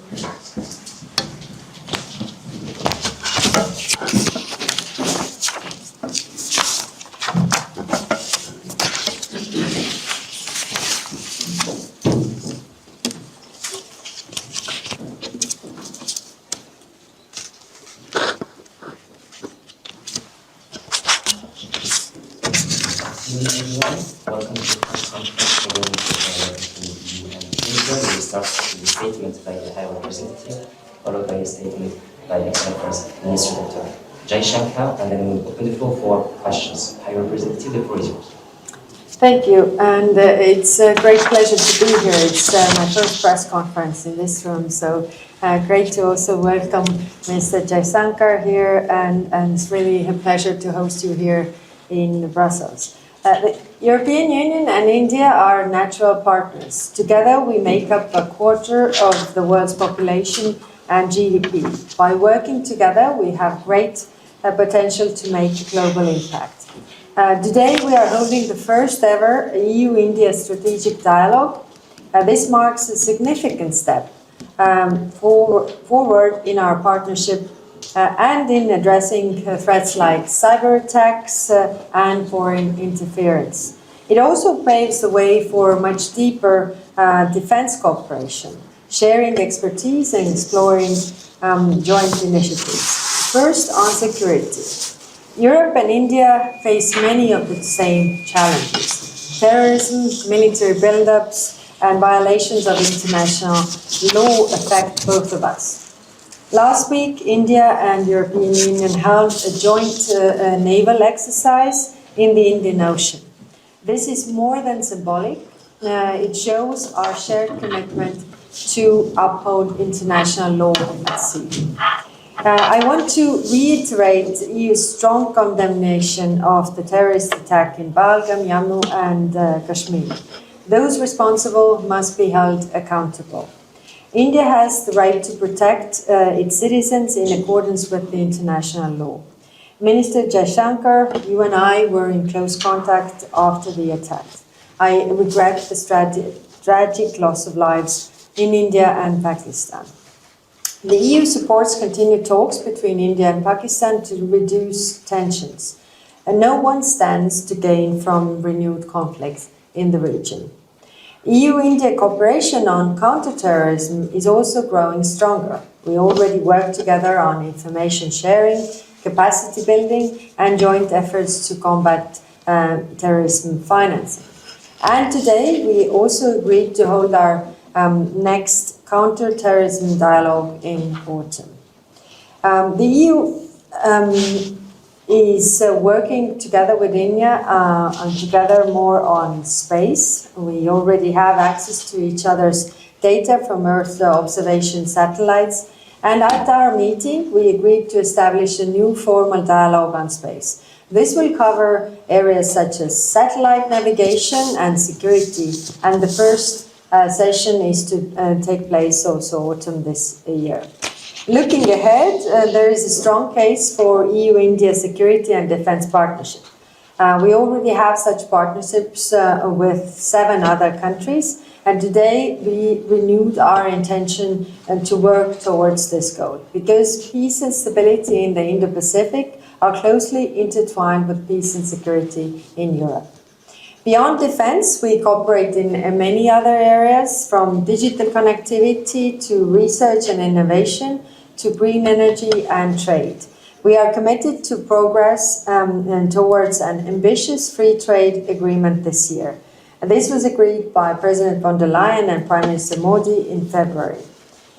Welcome to the press conference between EU and India. We will start with the statement by the High Representative, followed by a statement by the First Minister Dr. Jaishankar, and then we will open the floor for questions. High Representative, the floor is yours. Thank you, and it's a great pleasure to be here. It's my first press conference in this room, so great to also welcome Mr. Jaishankar here, and it's really a pleasure to host you here in Brussels. The European Union and India are natural partners. Together we make up a quarter of the world's population and GDP. By working together we have great potential to make a global impact. Today we are holding the first ever EU-India strategic dialogue. This marks a significant step forward in our partnership and in addressing threats like cyber attacks and foreign interference. It also paves the way for much deeper defense cooperation, sharing expertise and exploring joint initiatives. First, on security. Europe and India face many of the same challenges. Terrorism, military buildups, and violations of international law affect both of us. Last week, India and European Union held a joint naval exercise in the Indian Ocean. This is more than symbolic. It shows our shared commitment to uphold international law at sea. I want to reiterate the EU's strong condemnation of the terrorist attack in Balgam, Jammu and Kashmir. Those responsible must be held accountable. India has the right to protect its citizens in accordance with the international law. Minister Jaishankar, you and I were in close contact after the attack. I regret the tragic loss of lives in India and Pakistan. The EU supports continued talks between India and Pakistan to reduce tensions, and no one stands to gain from renewed conflicts in the region. EU-India cooperation on counterterrorism is also growing stronger. We already work together on information sharing, capacity building, and joint efforts to combat terrorism financing. And today we also agreed to hold our next counter-terrorism dialogue in autumn. The EU is working together with India and together more on space. We already have access to each other's data from Earth observation satellites, and at our meeting we agreed to establish a new formal dialogue on space. This will cover areas such as satellite navigation and security, and the first session is to take place also autumn this year. Looking ahead, there is a strong case for EU-India security and defense partnership. We already have such partnerships with 7 other countries, and today we renewed our intention to work towards this goal, because peace and stability in the Indo-Pacific are closely intertwined with peace and security in Europe. Beyond defense, we cooperate in many other areas, from digital connectivity to research and innovation, to green energy and trade. We are committed to progress and towards an ambitious free trade agreement this year. And this was agreed by President von der Leyen and Prime Minister Modi in February.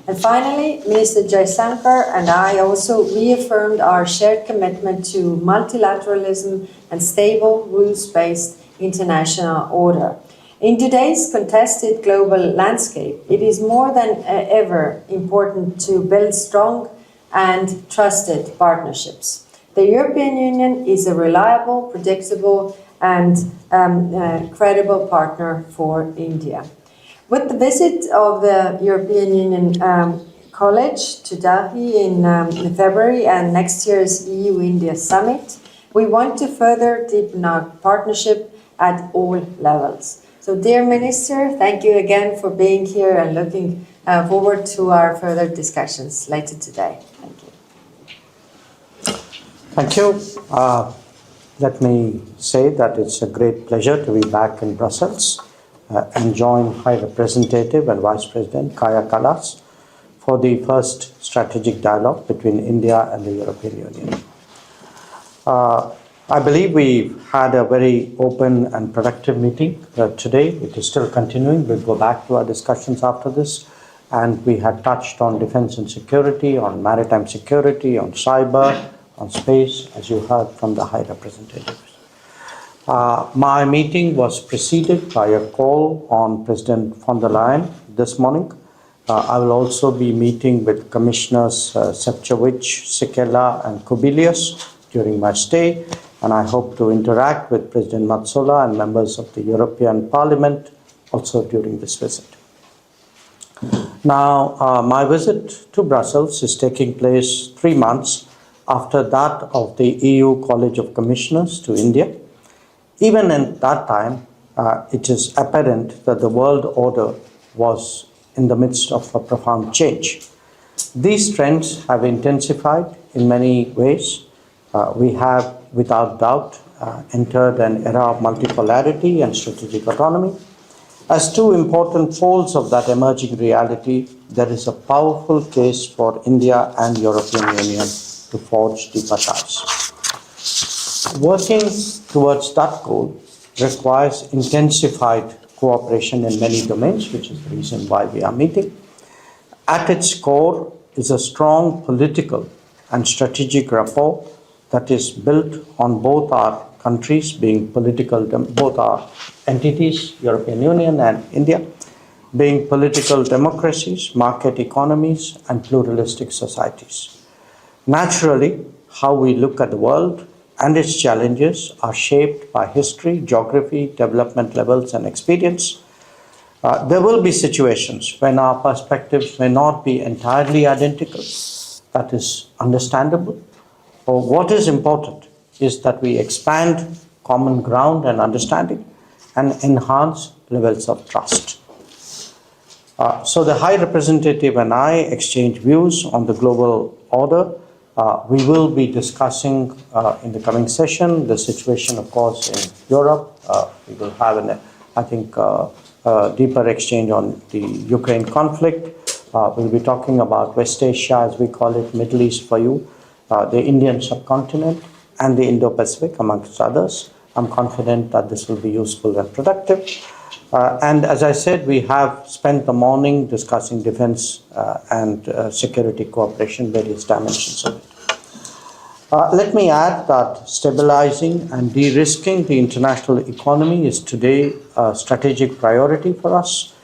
And finally, Minister Jaishankar and I also reaffirmed our shared commitment to multilateralism and stable, rules-based international order. In today's contested global landscape, it is more than ever important to build strong and trusted partnerships. The European Union is a reliable, predictable, and credible partner for India. With the visit of the European Union College to Delhi in February and next year's EU-India Summit, we want to further deepen our partnership at all levels. So, dear Minister, thank you again for being here and looking Forward to our further discussions later today. Thank you. Thank you. Let me say that it's a great pleasure to be back in Brussels and join High Representative and Vice President Kaja Kallas for the first strategic dialogue between India and the European Union. I believe we had a very open and productive meeting today. It is still continuing. We'll go back to our discussions after this. And we had touched on defense and security, on maritime security, on cyber, on space, as you heard from the High Representatives. My meeting was preceded by a call on President von der Leyen this morning. I will also be meeting with Commissioners Šefčovič, Sikela, and Kubilius during my stay, and I hope to interact with President Metsola and members of the European Parliament also during this visit. Now, my visit to Brussels is taking place 3 months after that of the EU College of Commissioners to India. Even at that time, it is apparent that the world order was in the midst of a profound change. These trends have intensified in many ways. We have, without doubt, entered an era of multipolarity and strategic autonomy. As two important poles of that emerging reality, there is a powerful case for India and European Union to forge deeper ties. Working towards that goal requires intensified cooperation in many domains, which is the reason why we are meeting. At its core is a strong political and strategic rapport that is built on both our countries being both our entities, European Union and India, being political democracies, market economies, and pluralistic societies. Naturally, how we look at the world and its challenges are shaped by history, geography, development levels, and experience. There will be situations when our perspectives may not be entirely identical. That is understandable. But what is important is that we expand common ground and understanding and enhance levels of trust. So the High Representative and I exchange views on the global order. We will be discussing in the coming session the situation, of course, in Europe. We will have, a deeper exchange on the Ukraine conflict. We'll be talking about West Asia, as we call it, Middle East for you, the Indian subcontinent, and the Indo-Pacific, amongst others. I'm confident that this will be useful and productive. And as I said, we have spent the morning discussing defense and security cooperation, various dimensions of it. Let me add that stabilizing and de-risking the international economy is today a strategic priority for us.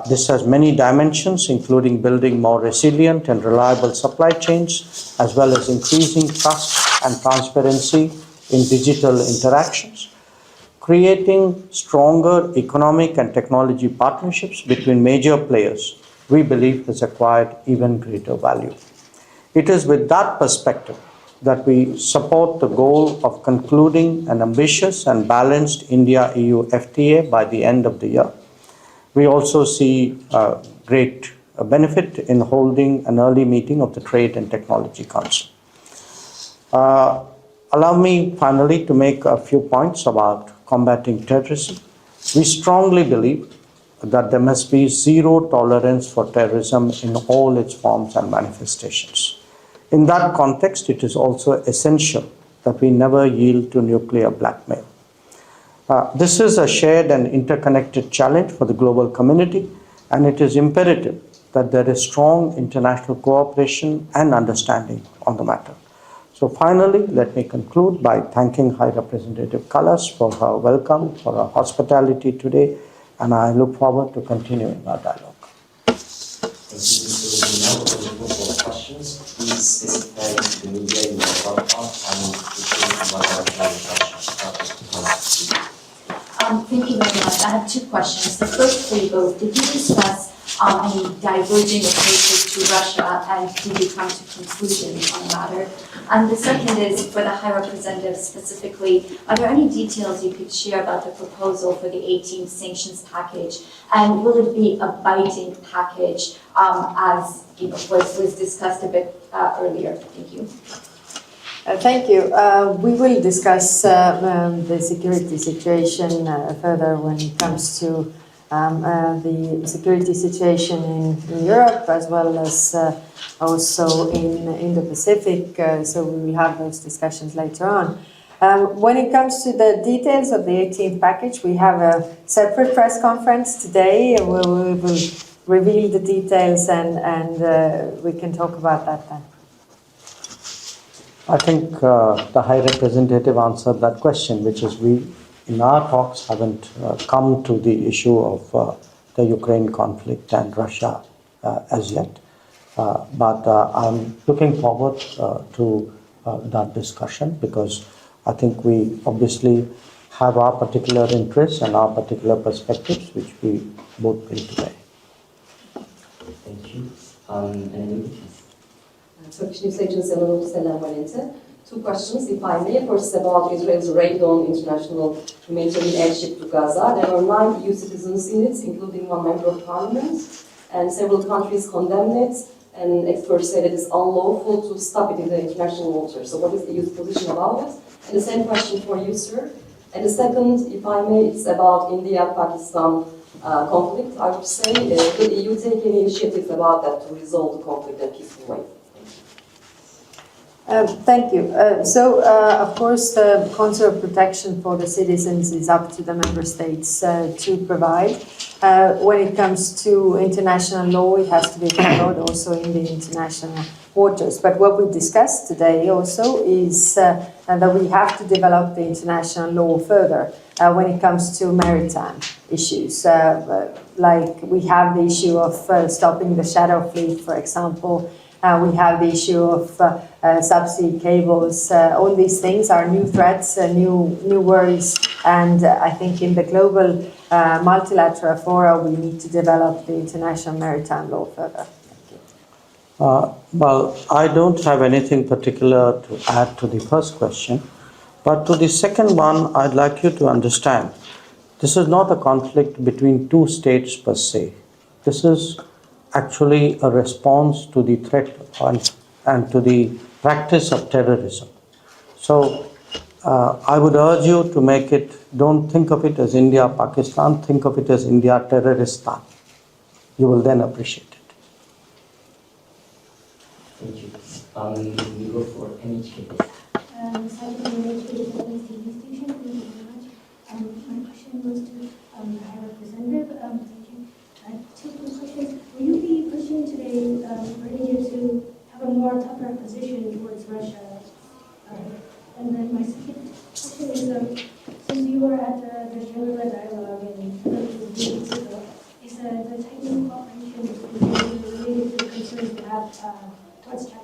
This has many dimensions, including building more resilient and reliable supply chains, as well as increasing trust and transparency in digital interactions, creating stronger economic and technology partnerships between major players, we believe has acquired even greater value. It is with that perspective that we support the goal of concluding an ambitious and balanced India-EU FTA by the end of the year. We also see great benefit in holding an early meeting of the Trade and Technology Council. Allow me finally to make a few points about combating terrorism. We strongly believe that there must be zero tolerance for terrorism in all its forms and manifestations. In that context, it is also essential that we never yield to nuclear blackmail. This is a shared and interconnected challenge for the global community, and it is imperative that there is strong international cooperation and understanding on the matter. So finally, let me conclude by thanking High Representative Kallas for her welcome, for her hospitality today, and I look forward to continuing our dialogue. Thank you. Now open for questions. Please specify the media you are part of and Thank you very much. I have two questions. The first for you both, did you discuss any diverging approaches to Russia, and did you come to conclusions on the matter? And the second is for the High Representative specifically, are there any details you could share about the proposal for the 18th sanctions package? And will it be a binding package, as was discussed a bit earlier? Thank you. Thank you. We will discuss the security situation further when it comes to the security situation in Europe, as well as also in the Pacific. So we will have those discussions later on. When it comes to the details of the 18th package, we have a separate press conference today where we will reveal the details, and we can talk about that then. I think the High Representative answered that question, which is we, in our talks, haven't come to the issue of the Ukraine conflict and Russia as yet. But I'm looking forward to that discussion, because I think we obviously have our particular interests and our particular perspectives, which we both bring today. Thank you. And Turkish News Agency, Selam Valente. Two questions, if I may. First, about Israel's raid on international humanitarian airship to Gaza. There were 9 EU citizens in it, including 1 member of parliament, and several countries condemned it, and experts say that it's unlawful to stop it in the international waters. So what is the EU's position about it? And the same question for you, sir. And the second, if I may, it's about India-Pakistan conflict, I would say. Will the EU take any initiatives about that to resolve the conflict in a peaceful way? Thank you. Of course, the consular protection for the citizens is up to the member states to provide. When it comes to international law, it has to be followed also in the international waters. But what we discussed today also is that we have to develop the international law further when it comes to maritime issues. Like we have the issue of stopping the shadow fleet, for example. We have the issue of subsea cables. All these things are new threats, new worries, and I think in the global multilateral fora we need to develop the international maritime law further. Well, I don't have anything particular to add to the first question, but to the second one, I'd like you to understand this is not a conflict between 2 states per se. This is actually a response to the threat and to the practice of terrorism. So I would urge you to make it, don't think of it as India-Pakistan, think of it as India-Terroristan. You will then appreciate it. thank you. We go for MHK. My question goes to the High Representative. Thank you. 2 questions. Will you be pushing today for India to have a more tougher position towards Russia? And then my second question is, since you were at the Shangri-La dialogue in 2 weeks ago, is the tightening cooperation between India related to the concerns you have towards China?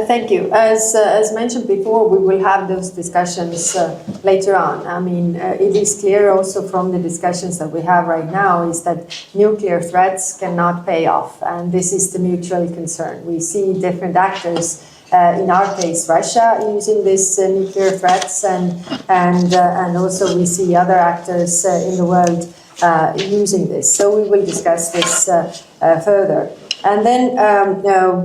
Thank you. As mentioned before, we will have those discussions later on. I mean, it is clear also from the discussions that we have right now is that nuclear threats cannot pay off, and this is the mutual concern. We see different actors, in our case, Russia using these nuclear threats, and also we see other actors in the world using this. So we will discuss this further. And then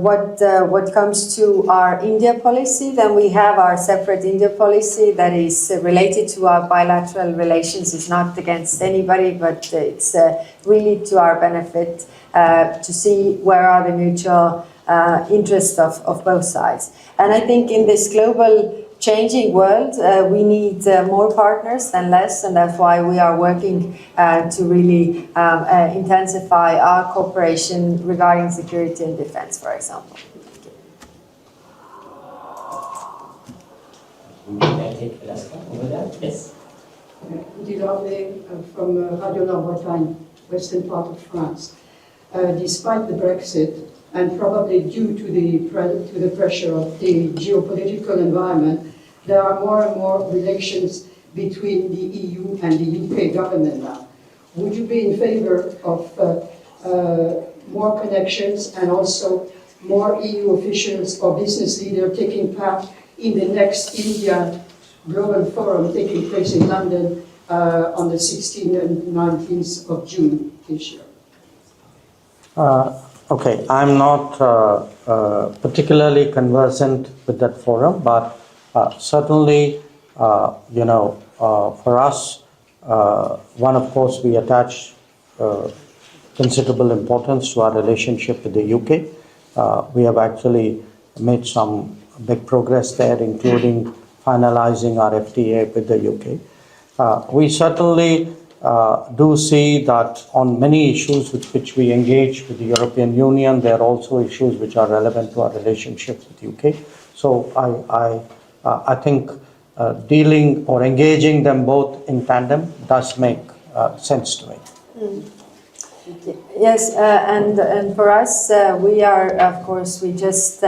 what comes to our India policy, then we have our separate India policy that is related to our bilateral relations. It's not against anybody, but it's really to our benefit to see where are the mutual interests of both sides. And I think in this global changing world, we need more partners than less, and that's why we are working to really intensify our cooperation regarding security and defense, for example. Can I take the last one over there? Yes. Dilarvé from Radio La Bretagne, western part of France. Despite the Brexit, and probably due to the pressure of the geopolitical environment, there are more and more relations between the EU and the UK government now. Would you be in favor of more connections and also more EU officials or business leaders taking part in the next India Global Forum taking place in London on the 16th and 19th of June this year. Okay, I'm not particularly conversant with that forum, but certainly, for us, one, of course, we attach considerable importance to our relationship with the UK. We have actually made some big progress there, including finalizing our FTA with the UK. We certainly do see that on many issues with which we engage with the European Union, there are also issues which are relevant to our relationship with the UK. So I think dealing or engaging them both in tandem does make sense to me. Yes, and for us, we are, of course, we just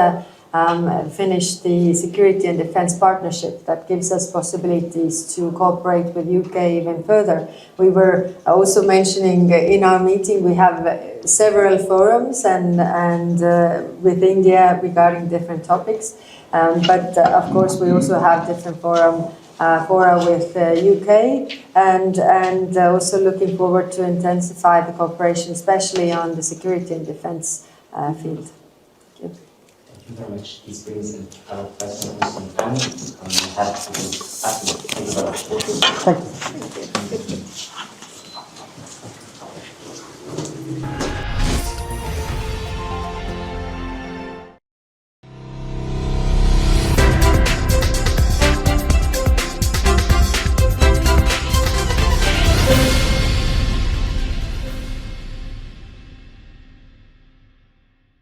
finished the security and defense partnership that gives us possibilities to cooperate with UK even further. We were also mentioning in our meeting we have several forums and with India regarding different topics, but of course we also have different fora with UK and also looking forward to intensify the cooperation, especially on the security and defense field. Thank you. Thank you very much. This brings in our question on time. I'm happy to ask you. Thank you very much. Thank you.